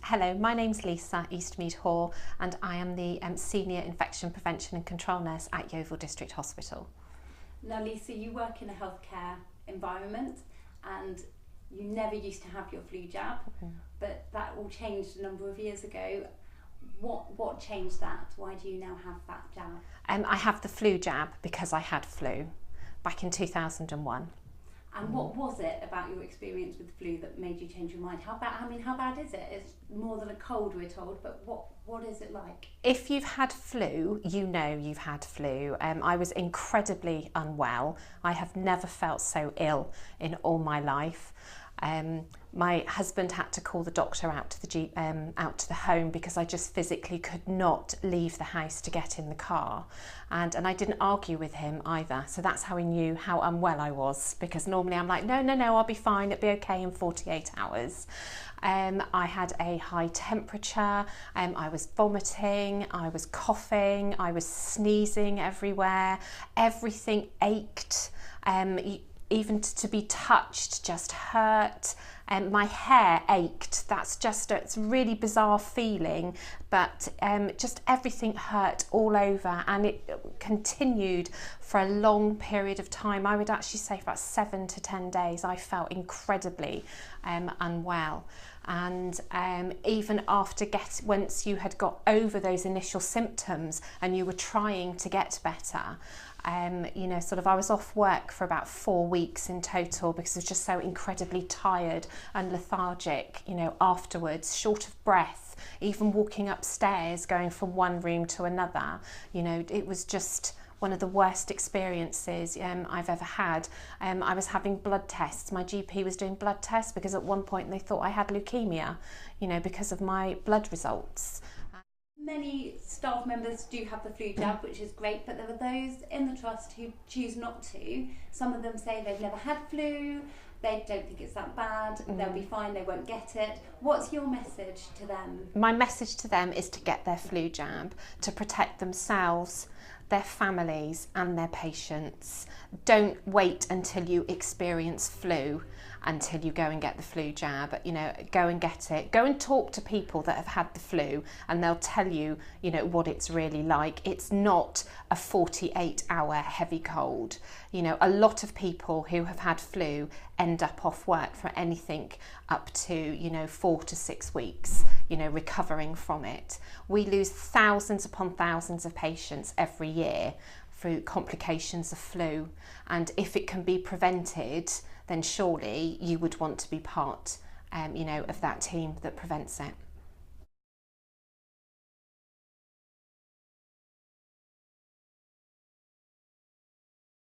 Hello, my name's Lisa Eastmead Hoare and I am the Senior Infection Prevention and Control Nurse at Yeovil District Hospital. Now Lisa, you work in a healthcare environment and you never used to have your flu jab, but that all changed a number of years ago. What changed that? Why do you now have that jab? I have the flu jab because I had flu back in 2001. And what was it about your experience with the flu that made you change your mind? How bad is it? It's more than a cold, we're told, but what is it like? If you've had flu, you know you've had flu. I was incredibly unwell. I have never felt so ill in all my life. My husband had to call the doctor out to the home because I just physically could not leave the house to get in the car, and I didn't argue with him either, so that's how he knew how unwell I was, because normally I'm like, no, I'll be fine, it'll be okay in 48 hours. I had a high temperature, I was vomiting, I was coughing, I was sneezing everywhere, everything ached. Even to be touched just hurt, and my hair ached. It's a really bizarre feeling, but just everything hurt all over, and it continued for a long period of time. I would actually say for about 7 to 10 days I felt incredibly unwell. And even after once you had got over those initial symptoms and you were trying to get better, I was off work for about 4 weeks in total because I was just so incredibly tired and lethargic, afterwards, short of breath, even walking upstairs, going from one room to another. It was just one of the worst experiences I've ever had. I was having blood tests. My GP was doing blood tests because at one point they thought I had leukemia, because of my blood results. Many staff members do have the flu jab, which is great, but there are those in the trust who choose not to. Some of them say they've never had flu, they don't think it's that bad, they'll be fine, they won't get it. What's your message to them? My message to them is to get their flu jab, to protect themselves, their families and their patients. Don't wait until you experience flu until you go and get the flu jab. Go and get it. Go and talk to people that have had the flu and they'll tell you, what it's really like. It's not a 48-hour heavy cold. A lot of people who have had flu end up off work for anything up to, 4 to 6 weeks, recovering from it. We lose thousands upon thousands of patients every year through complications of flu, and if it can be prevented, then surely you would want to be part, of that team that prevents it.